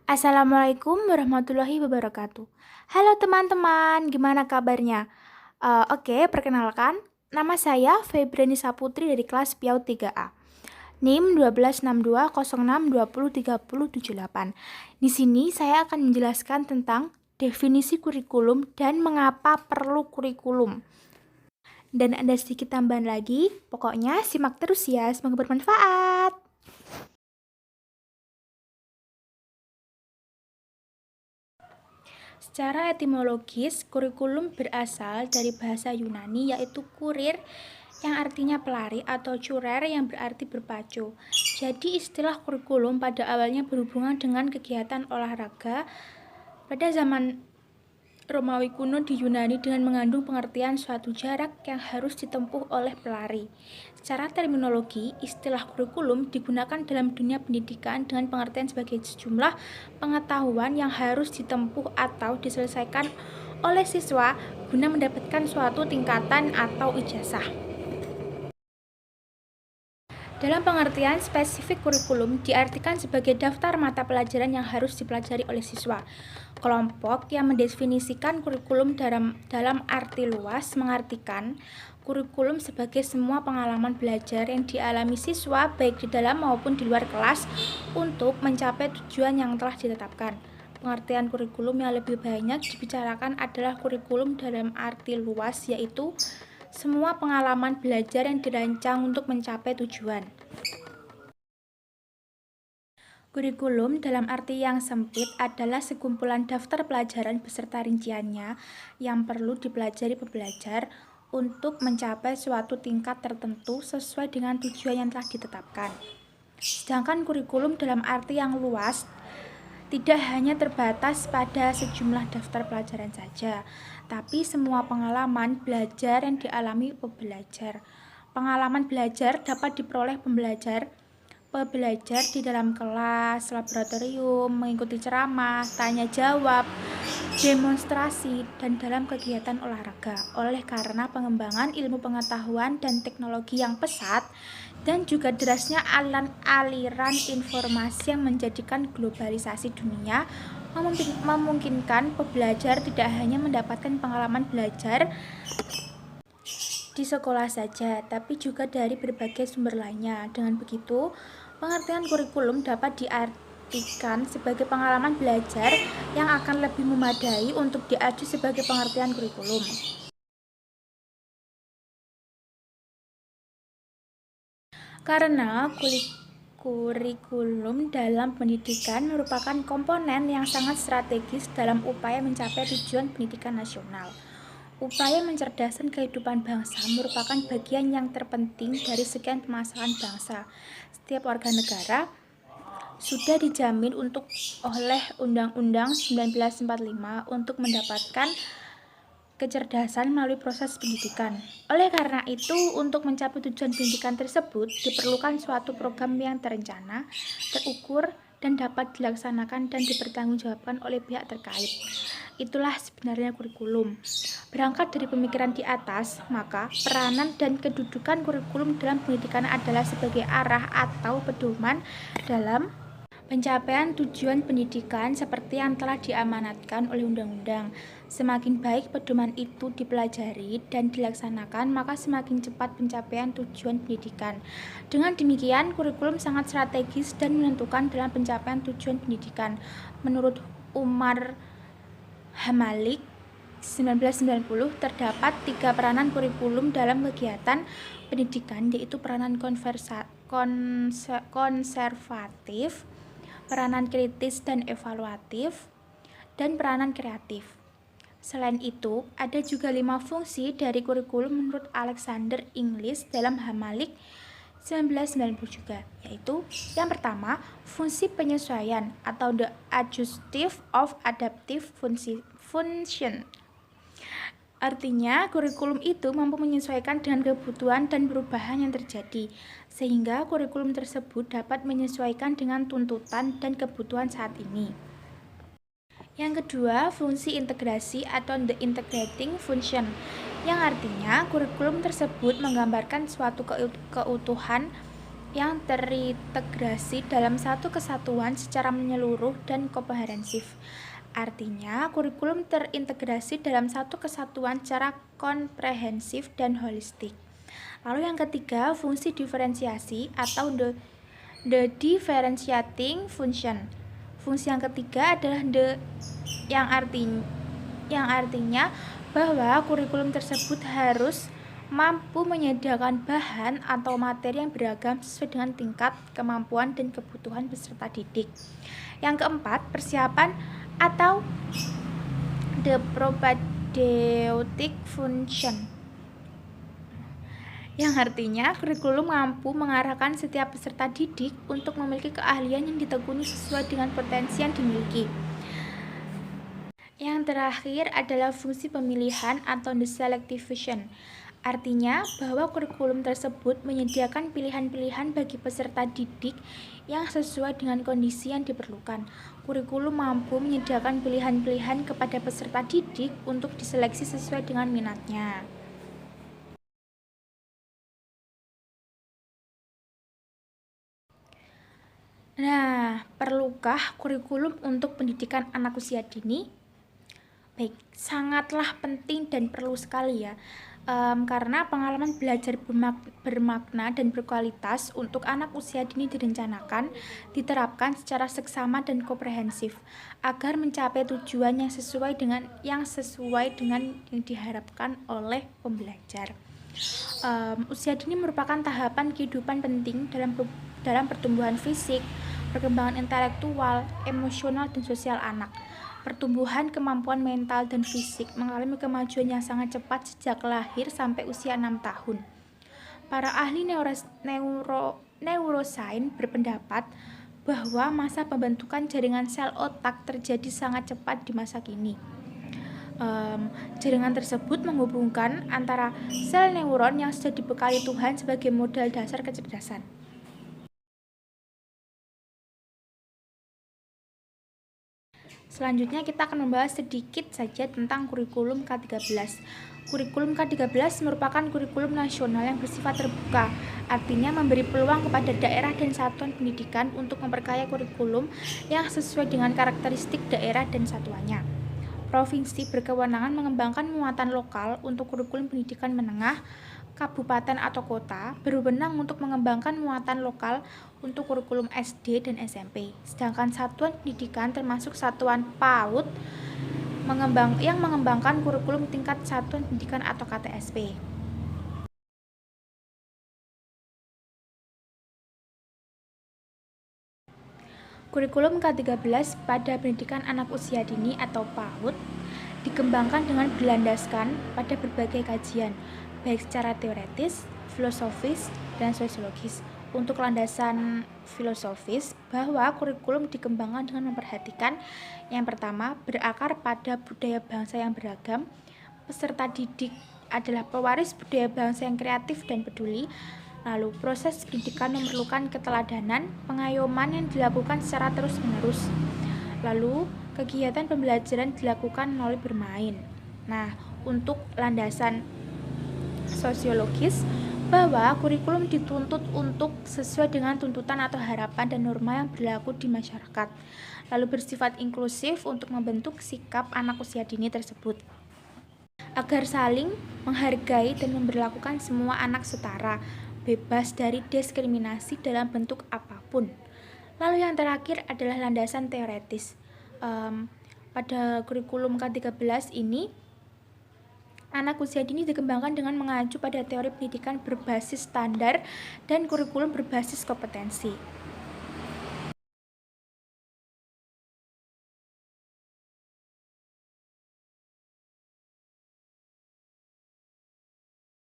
Assalamualaikum warahmatullahi wabarakatuh. Halo teman-teman, gimana kabarnya? Oke, perkenalkan, nama saya Febriani Saputri dari kelas PIAU 3A. NIM 126206203078. Di sini saya akan menjelaskan tentang definisi kurikulum dan mengapa perlu kurikulum. Dan ada sedikit tambahan lagi, pokoknya simak terus ya, semoga bermanfaat. Secara etimologis, kurikulum berasal dari bahasa Yunani yaitu kurir yang artinya pelari atau curer yang berarti berpacu. Jadi istilah kurikulum pada awalnya berhubungan dengan kegiatan olahraga pada zaman Romawi kuno di Yunani dengan mengandung pengertian suatu jarak yang harus ditempuh oleh pelari. Secara terminologi, istilah kurikulum digunakan dalam dunia pendidikan dengan pengertian sebagai sejumlah pengetahuan yang harus ditempuh atau diselesaikan oleh siswa guna mendapatkan suatu tingkatan atau ijazah. Dalam pengertian spesifik, kurikulum diartikan sebagai daftar mata pelajaran yang harus dipelajari oleh siswa. Kelompok yang mendefinisikan kurikulum dalam arti luas mengartikan kurikulum sebagai semua pengalaman belajar yang dialami siswa baik di dalam maupun di luar kelas untuk mencapai tujuan yang telah ditetapkan. Pengertian kurikulum yang lebih banyak dibicarakan adalah kurikulum dalam arti luas, yaitu semua pengalaman belajar yang dirancang untuk mencapai tujuan. Kurikulum dalam arti yang sempit adalah sekumpulan daftar pelajaran beserta rinciannya yang perlu dipelajari pembelajar untuk mencapai suatu tingkat tertentu sesuai dengan tujuan yang telah ditetapkan. Sedangkan kurikulum dalam arti yang luas tidak hanya terbatas pada sejumlah daftar pelajaran saja, tapi semua pengalaman belajar yang dialami pembelajar. Pengalaman belajar dapat diperoleh pembelajar di dalam kelas, laboratorium, mengikuti ceramah, tanya jawab, demonstrasi, dan dalam kegiatan olahraga. Oleh karena pengembangan ilmu pengetahuan dan teknologi yang pesat dan juga derasnya aliran informasi yang menjadikan globalisasi dunia memungkinkan pembelajar tidak hanya mendapatkan pengalaman belajar di sekolah saja, tapi juga dari berbagai sumber lainnya. Dengan begitu, pengertian kurikulum dapat diartikan sebagai pengalaman belajar yang akan lebih memadai untuk diaju sebagai pengertian kurikulum. Karena kurikulum dalam pendidikan merupakan komponen yang sangat strategis dalam upaya mencapai tujuan pendidikan nasional. Upaya mencerdaskan kehidupan bangsa merupakan bagian yang terpenting dari sekian permasalahan bangsa. Setiap warga negara sudah dijamin oleh Undang-Undang 1945 untuk mendapatkan kecerdasan melalui proses pendidikan. Oleh karena itu, untuk mencapai tujuan pendidikan tersebut diperlukan suatu program yang terencana, terukur, dan dapat dilaksanakan dan dipertanggungjawabkan oleh pihak terkait. Itulah sebenarnya kurikulum. Berangkat dari pemikiran di atas, maka peranan dan kedudukan kurikulum dalam pendidikan adalah sebagai arah atau pedoman dalam pencapaian tujuan pendidikan seperti yang telah diamanatkan oleh undang-undang. Semakin baik pedoman itu dipelajari dan dilaksanakan, maka semakin cepat pencapaian tujuan pendidikan. Dengan demikian, kurikulum sangat strategis dan menentukan dalam pencapaian tujuan pendidikan. Menurut Umar Hamalik 1990, terdapat 3 peranan kurikulum dalam kegiatan pendidikan, yaitu peranan konservatif, peranan kritis dan evaluatif, dan peranan kreatif. Selain itu, ada juga 5 fungsi dari kurikulum menurut Alexander Inglis dalam Hamalik 1990 juga, yaitu yang pertama, fungsi penyesuaian atau the adjunctive of adaptive function. Artinya, kurikulum itu mampu menyesuaikan dengan kebutuhan dan perubahan yang terjadi, sehingga kurikulum tersebut dapat menyesuaikan dengan tuntutan dan kebutuhan saat ini. Yang kedua, fungsi integrasi atau the integrating function, yang artinya kurikulum tersebut menggambarkan suatu keutuhan yang terintegrasi dalam satu kesatuan secara menyeluruh dan komprehensif. Artinya, kurikulum terintegrasi dalam satu kesatuan secara komprehensif dan holistik. Lalu yang ketiga, fungsi diferensiasi atau the differentiating function. Fungsi yang ketiga adalah yang artinya bahwa kurikulum tersebut harus mampu menyediakan bahan atau materi yang beragam sesuai dengan tingkat kemampuan dan kebutuhan peserta didik. Yang keempat, persiapan atau the propedeutic function, yang artinya kurikulum mampu mengarahkan setiap peserta didik untuk memiliki keahlian yang ditekuni sesuai dengan potensi yang dimiliki. Yang terakhir adalah fungsi pemilihan atau the selectivation. Artinya bahwa kurikulum tersebut menyediakan pilihan-pilihan bagi peserta didik yang sesuai dengan kondisi yang diperlukan. Kurikulum mampu menyediakan pilihan-pilihan kepada peserta didik untuk diseleksi sesuai dengan minatnya. Nah, perlukah kurikulum untuk pendidikan anak usia dini? Baik, sangatlah penting dan perlu sekali ya. Karena pengalaman belajar bermakna dan berkualitas untuk anak usia dini direncanakan, diterapkan secara seksama dan komprehensif agar mencapai tujuan yang sesuai dengan yang diharapkan oleh pembelajar. Usia dini merupakan tahapan kehidupan penting dalam pertumbuhan fisik, perkembangan intelektual, emosional, dan sosial anak. Pertumbuhan kemampuan mental dan fisik mengalami kemajuan yang sangat cepat sejak lahir sampai usia 6 tahun. Para ahli neurosains berpendapat bahwa masa pembentukan jaringan sel otak terjadi sangat cepat di masa kini. Jaringan tersebut menghubungkan antara sel neuron yang sudah dibekali Tuhan sebagai modal dasar kecerdasan. Selanjutnya kita akan membahas sedikit saja tentang kurikulum K13. Kurikulum K13 merupakan kurikulum nasional yang bersifat terbuka, artinya memberi peluang kepada daerah dan satuan pendidikan untuk memperkaya kurikulum yang sesuai dengan karakteristik daerah dan satuannya. Provinsi berkewenangan mengembangkan muatan lokal untuk kurikulum pendidikan menengah. Kabupaten atau kota berwenang untuk mengembangkan muatan lokal untuk kurikulum SD dan SMP. Sedangkan satuan pendidikan termasuk satuan PAUD yang mengembangkan kurikulum tingkat satuan pendidikan atau KTSP. Kurikulum K13 pada pendidikan anak usia dini atau PAUD dikembangkan dengan berlandaskan pada berbagai kajian, baik secara teoretis, filosofis, dan sosiologis. Untuk landasan filosofis, bahwa kurikulum dikembangkan dengan memperhatikan yang pertama, berakar pada budaya bangsa yang beragam. Peserta didik adalah pewaris budaya bangsa yang kreatif dan peduli. Lalu, proses pendidikan memerlukan keteladanan, pengayoman yang dilakukan secara terus-menerus. Lalu, kegiatan pembelajaran dilakukan melalui bermain. Nah, untuk landasan sosiologis, bahwa kurikulum dituntut untuk sesuai dengan tuntutan atau harapan dan norma yang berlaku di masyarakat, lalu bersifat inklusif untuk membentuk sikap anak usia dini tersebut, agar saling menghargai dan memperlakukan semua anak setara, bebas dari diskriminasi dalam bentuk apapun. Lalu yang terakhir adalah landasan teoretis. Pada kurikulum K13 ini, anak usia dini dikembangkan dengan mengacu pada teori pendidikan berbasis standar dan kurikulum berbasis kompetensi.